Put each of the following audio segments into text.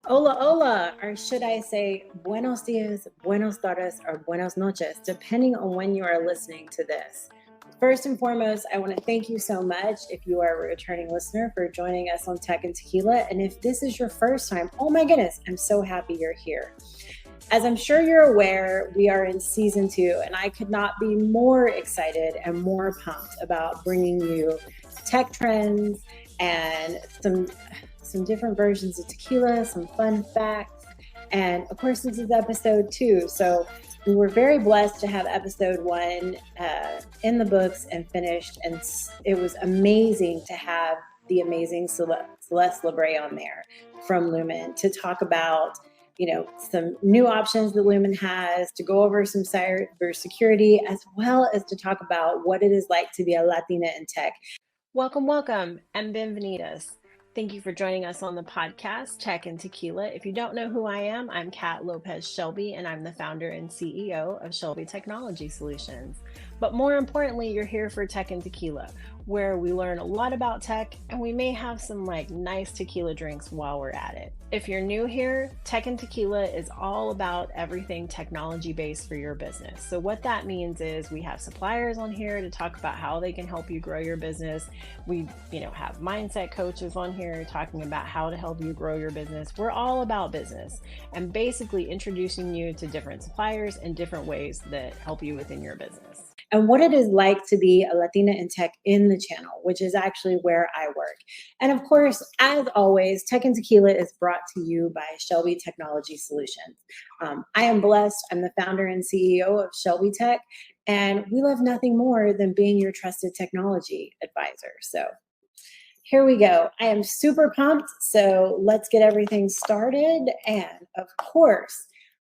Hola, hola, or should I say buenos dias, buenos tardes, or buenos noches, depending on when you are listening to this. First and foremost, I want to thank you so much if you are a returning listener for joining us on Tech and Tequila. And if this is your first time, oh my goodness, I'm so happy you're here. As I'm sure you're aware, we are in season 2, and I could not be more excited and more pumped about bringing you tech trends and some different versions of tequila, some fun facts, and of course, this is episode 2. So we were very blessed to have episode 1 in the books and finished, and it was amazing to have the amazing Celeste Lebre on there from Lumen to talk about some new options that Lumen has, to go over some cybersecurity, as well as to talk about what it is like to be a Latina in tech. Welcome, and bienvenidas. Thank you for joining us on the podcast, Tech and Tequila. If you don't know who I am, I'm Kat Lopez Shelby, and I'm the founder and CEO of Shelby Technology Solutions. But more importantly, you're here for Tech and Tequila, where we learn a lot about tech, and we may have some nice tequila drinks while we're at it. If you're new here, Tech and Tequila is all about everything technology based for your business. So what that means is we have suppliers on here to talk about how they can help you grow your business. We, have mindset coaches on here talking about how to help you grow your business. We're all about business and basically introducing you to different suppliers and different ways that help you within your business. And what it is like to be a Latina in tech in the channel, which is actually where I work. And of course, as always, Tech and Tequila is brought to you by Shelby Technology Solutions. I am blessed. I'm the founder and CEO of Shelby Tech, and we love nothing more than being your trusted technology advisor. So here we go. I am super pumped. So let's get everything started. And of course,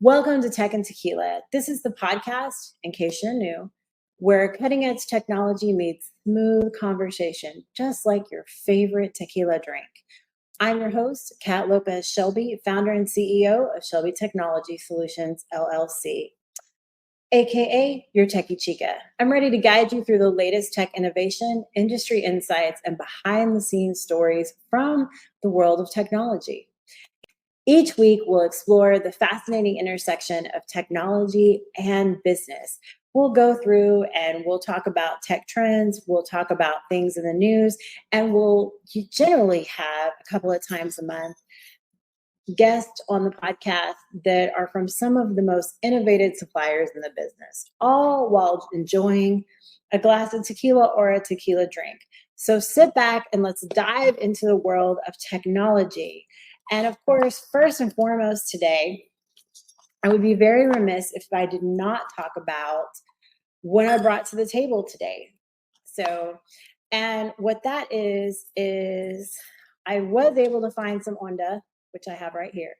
welcome to Tech and Tequila. This is the podcast, in case you're new, where cutting edge technology meets smooth conversation, just like your favorite tequila drink. I'm your host, Kat Lopez Shelby, founder and CEO of Shelby Technology Solutions, LLC, aka your Techie Chica. I'm ready to guide you through the latest tech innovation, industry insights, and behind the scenes stories from the world of technology. Each week, we'll explore the fascinating intersection of technology and business. We'll go through and we'll talk about tech trends, we'll talk about things in the news, and we'll generally have a couple of times a month guests on the podcast that are from some of the most innovative suppliers in the business, all while enjoying a glass of tequila or a tequila drink. So sit back and let's dive into the world of technology. And of course, first and foremost today, I would be very remiss if I did not talk about what I brought to the table today. So, and what that is I was able to find some Onda, which I have right here.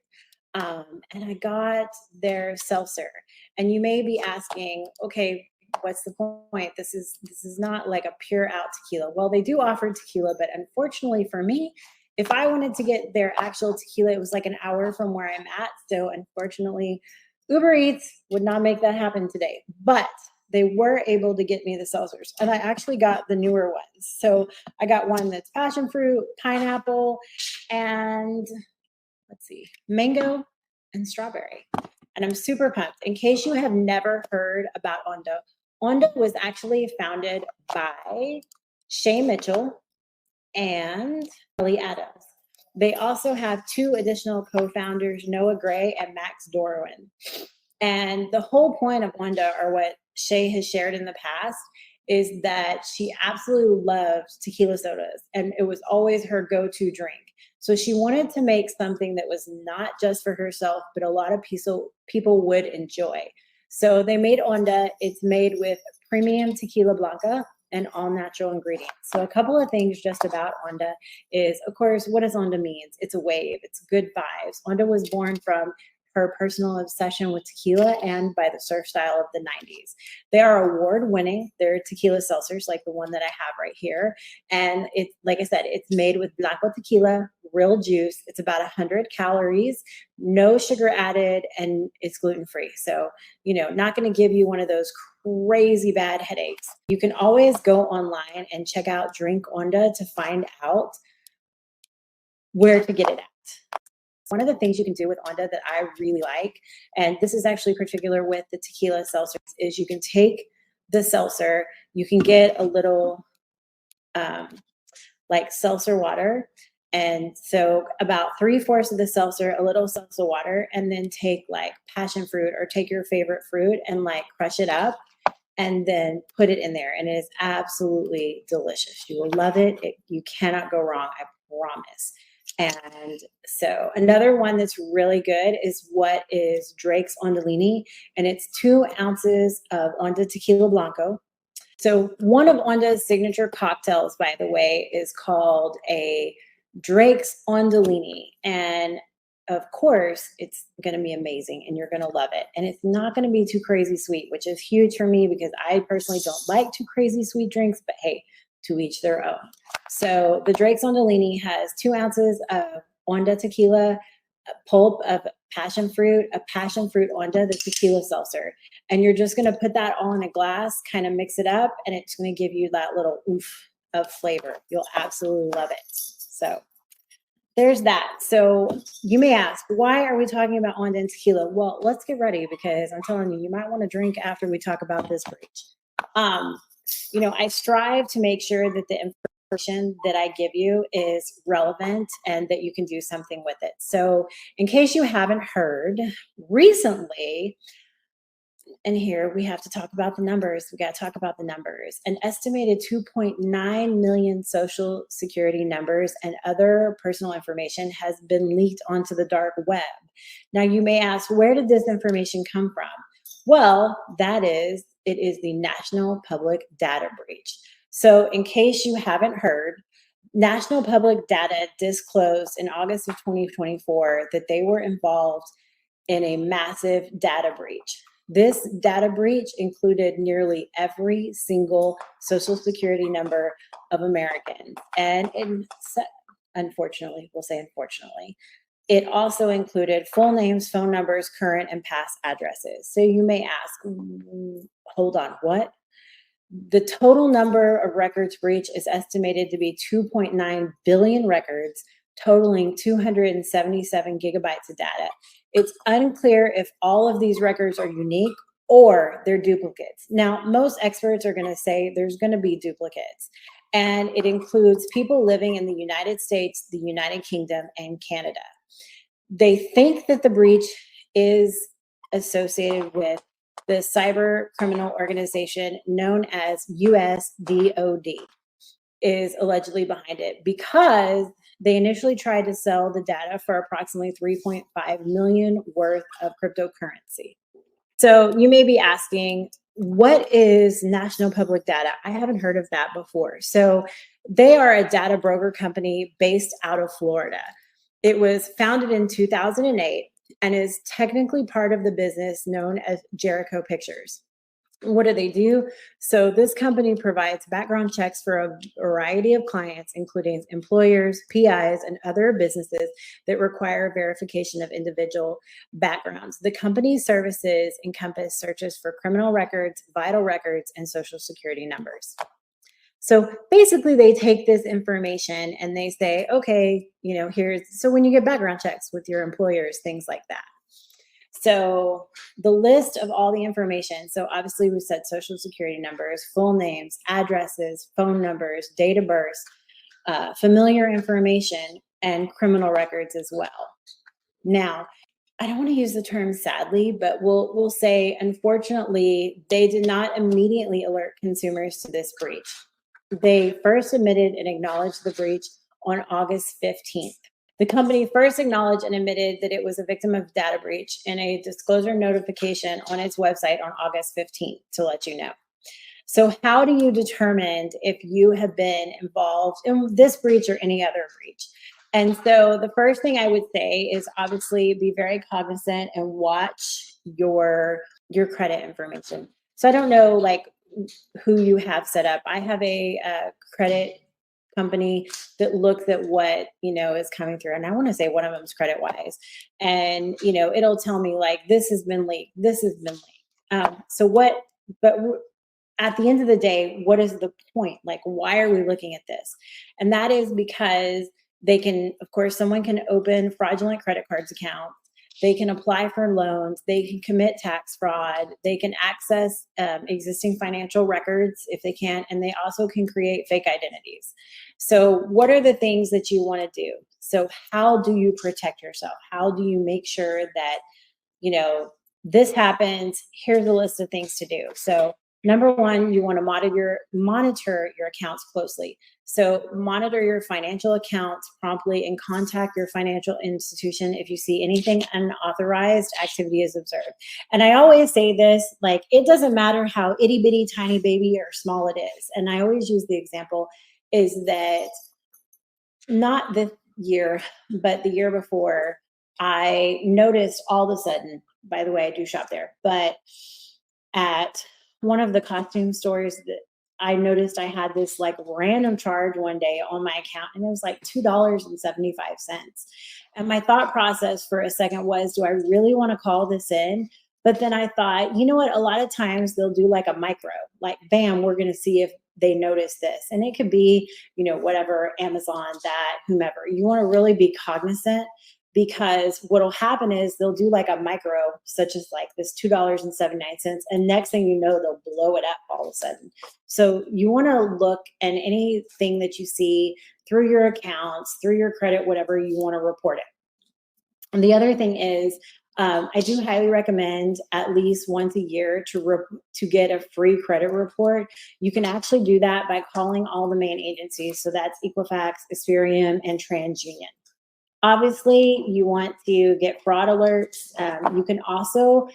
And I got their seltzer. And you may be asking, okay, what's the point? This is not like a pure out tequila. Well, they do offer tequila, but unfortunately for me, if I wanted to get their actual tequila, it was like an hour from where I'm at. So unfortunately, Uber Eats would not make that happen today. But they were able to get me the seltzers. And I actually got the newer ones. So I got one that's passion fruit, pineapple, and let's see, mango and strawberry. And I'm super pumped. In case you have never heard about Onda, Onda was actually founded by Shay Mitchell and Kelly Adams. They also have 2 additional co-founders, Noah Gray and Max Dorwin. And the whole point of Onda, or what Shay has shared in the past, is that she absolutely loved tequila sodas, and it was always her go-to drink. So she wanted to make something that was not just for herself, but a lot of people would enjoy. So they made Onda. It's made with premium tequila blanca and all natural ingredients. So a couple of things just about Onda is, of course, what does Onda means? It's a wave. It's good vibes. Onda was born from her personal obsession with tequila and by the surf style of the 90s. They are award-winning. They're tequila seltzers like the one that I have right here. And it's, like I said, it's made with blanco tequila, real juice. It's about 100 calories, no sugar added, and it's gluten-free. So, not going to give you one of those crazy bad headaches. You can always go online and check out Drink Onda to find out where to get it at. one of the things you can do with Onda that I really like, and this is actually particular with the tequila seltzers, is you can take the seltzer, you can get a little like seltzer water. And so about 3/4 of the seltzer, a little seltzer water, and then take like passion fruit or take your favorite fruit and like crush it up and then put it in there. And it is absolutely delicious. You will love it. You cannot go wrong, I promise. And so another one that's really good is what is Drake's Ondolini, and it's 2 ounces of Onda Tequila Blanco. So one of Onda's signature cocktails, by the way, is called a Drake's Ondolini. And of course, it's going to be amazing and you're going to love it. And it's not going to be too crazy sweet, which is huge for me because I personally don't like too crazy sweet drinks, but hey, to each their own. So the Drake's Ondolini has 2 ounces of Onda tequila, a pulp of passion fruit Onda, the tequila seltzer. And you're just going to put that all in a glass, kind of mix it up, and it's going to give you that little oof of flavor. You'll absolutely love it. So there's that. So you may ask, why are we talking about Onda and tequila? Well, let's get ready because I'm telling you, you might want to drink after we talk about this breach. I strive to make sure that the information that I give you is relevant and that you can do something with it. So in case you haven't heard, recently, and here we have to talk about the numbers. We got to talk about the numbers. An estimated 2.9 million social security numbers and other personal information has been leaked onto the dark web. Now you may ask, where did this information come from? Well, it is the National Public Data Breach. So in case you haven't heard, National Public Data disclosed in August of 2024 that they were involved in a massive data breach. This data breach included nearly every single social security number of Americans. And unfortunately, it also included full names, phone numbers, current and past addresses. So you may ask, hold on, what? The total number of records breached is estimated to be 2.9 billion records, totaling 277 gigabytes of data. It's unclear if all of these records are unique or they're duplicates. Now, most experts are going to say there's going to be duplicates, and it includes people living in the United States, the United Kingdom, and Canada. They think that the breach is associated with the cyber criminal organization known as USDOD is allegedly behind it because they initially tried to sell the data for approximately 3.5 million worth of cryptocurrency. So you may be asking, what is National Public Data? I haven't heard of that before. So they are a data broker company based out of Florida. It was founded in 2008 and is technically part of the business known as Jericho Pictures. What do? So this company provides background checks for a variety of clients, including employers, PIs, and other businesses that require verification of individual backgrounds. The company's services encompass searches for criminal records, vital records, and social security numbers. So basically they take this information and they say, okay, so when you get background checks with your employers, things like that. So the list of all the information, so obviously we said social security numbers, full names, addresses, phone numbers, date of birth, familiar information, and criminal records as well. Now, I don't want to use the term sadly, but we'll say, unfortunately, they did not immediately alert consumers to this breach. They first admitted and acknowledged the breach on August 15th. The company first acknowledged and admitted that it was a victim of data breach in a disclosure notification on its website on August 15th to let you know. So how do you determine if you have been involved in this breach or any other breach? And so the first thing I would say is obviously be very cognizant and watch your credit information. So I don't know who you have set up. I have a credit company that looks at what is coming through, and I want to say one of them is Credit Wise, and it'll tell me this has been leaked. But at the end of the day, what is the point? Why are we looking at this? And that is because They can, of course, someone can open fraudulent credit cards accounts. They can apply for loans. They can commit tax fraud. They can access existing financial records if they can, and they also can create fake identities. So, what are the things that you want to do? So, how do you protect yourself? How do you make sure that, this happens? Here's a list of things to do. So, number one, you want to monitor your accounts closely. So monitor your financial accounts promptly and contact your financial institution if you see anything unauthorized activity is observed. And I always say this, like, it doesn't matter how itty bitty tiny baby or small it is. And I always use the example is that not this year, but the year before, I noticed all of a sudden, by the way, I do shop there, but at one of the costume stores that I noticed I had this like random charge one day on my account, and it was like $2.75. And my thought process for a second was, do I really want to call this in? But then I thought, you know what? A lot of times they'll do like a micro, like, bam, we're going to see if they notice this. And it could be, whatever, Amazon, that, whomever. You want to really be cognizant, because what'll happen is they'll do like a micro, such as like this $2.79, and next thing you know, they'll blow it up all of a sudden. So you want to look, and anything that you see through your accounts, through your credit, whatever, you want to report it. And the other thing is, I do highly recommend at least once a year to get a free credit report. You can actually do that by calling all the main agencies. So that's Equifax, Experian, and TransUnion. Obviously, you want to get fraud alerts. You can also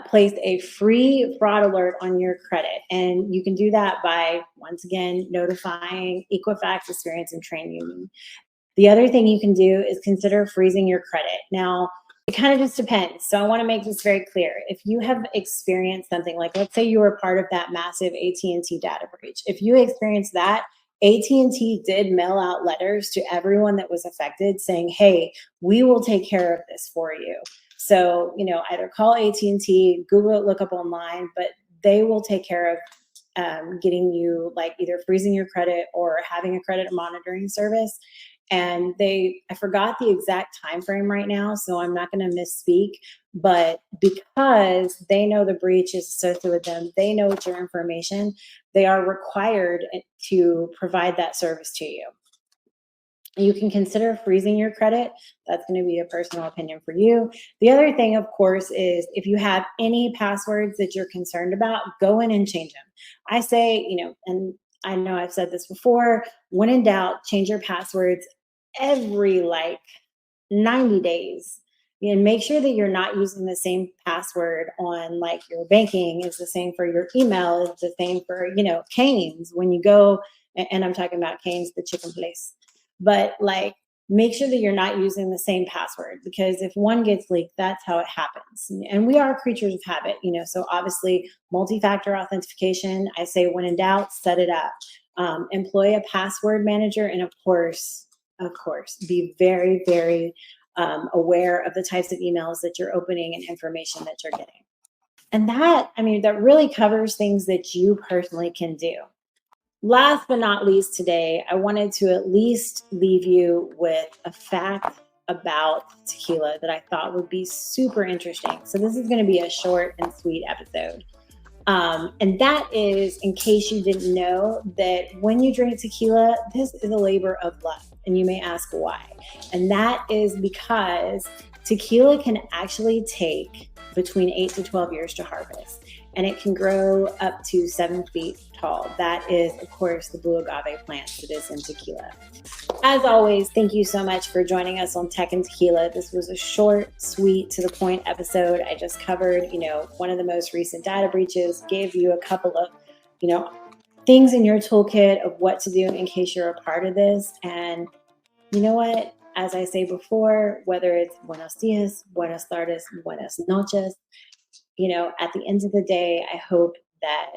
place a free fraud alert on your credit. And you can do that by, once again, notifying Equifax, Experian, and TransUnion. The other thing you can do is consider freezing your credit. Now, it kind of just depends. So I want to make this very clear. If you have experienced something like, let's say you were part of that massive AT&T data breach. If you experienced that, AT&T did mail out letters to everyone that was affected saying, hey, we will take care of this for you. So, either call AT&T, Google it, look up online, but they will take care of getting you like either freezing your credit or having a credit monitoring service. And I forgot the exact time frame right now, so I'm not going to misspeak, but because they know the breach is associated with them, they know it's your information, they are required to provide that service to you. You can consider freezing your credit. That's going to be a personal opinion for you. The other thing, of course, is if you have any passwords that you're concerned about, go in and change them. I say, and I know I've said this before, when in doubt, change your passwords every 90 days. And make sure that you're not using the same password on like your banking is the same for your email, is the same for, Cane's when you go, and I'm talking about Cane's, the chicken place. But make sure that you're not using the same password, because if one gets leaked, that's how it happens. And we are creatures of habit, so obviously multi-factor authentication, I say when in doubt, set it up. Employ a password manager, and of course, be very, very aware of the types of emails that you're opening and information that you're getting. And that really covers things that you personally can do. Last but not least today, I wanted to at least leave you with a fact about tequila that I thought would be super interesting. So this is going to be a short and sweet episode. And that is, in case you didn't know, that when you drink tequila, this is a labor of love. And you may ask why. And that is because tequila can actually take between 8 to 12 years to harvest. And it can grow up to 7 feet tall. That is, of course, the blue agave plant that is in tequila. As always, thank you so much for joining us on Tech and Tequila. This was a short, sweet, to the point episode. I just covered, one of the most recent data breaches, gave you a couple of, things in your toolkit of what to do in case you're a part of this. And you know what? As I say before, whether it's buenos dias, buenas tardes, buenas noches, at the end of the day, I hope that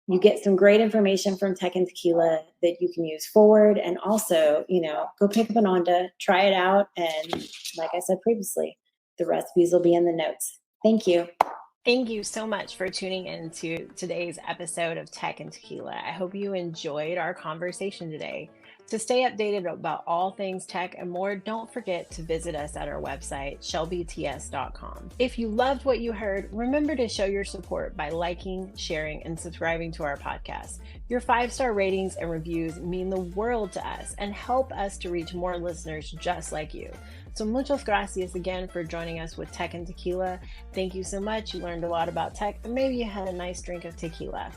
you get some great information from Tech and Tequila that you can use forward. And also, go pick up an Onda, try it out. And like I said previously, the recipes will be in the notes. Thank you. Thank you so much for tuning into today's episode of Tech and Tequila. I hope you enjoyed our conversation today. To stay updated about all things tech and more, don't forget to visit us at our website, shelbyts.com. If you loved what you heard, remember to show your support by liking, sharing, and subscribing to our podcast. Your 5-star ratings and reviews mean the world to us and help us to reach more listeners just like you. So muchas gracias again for joining us with Tech and Tequila. Thank you so much. You learned a lot about tech, and maybe you had a nice drink of tequila.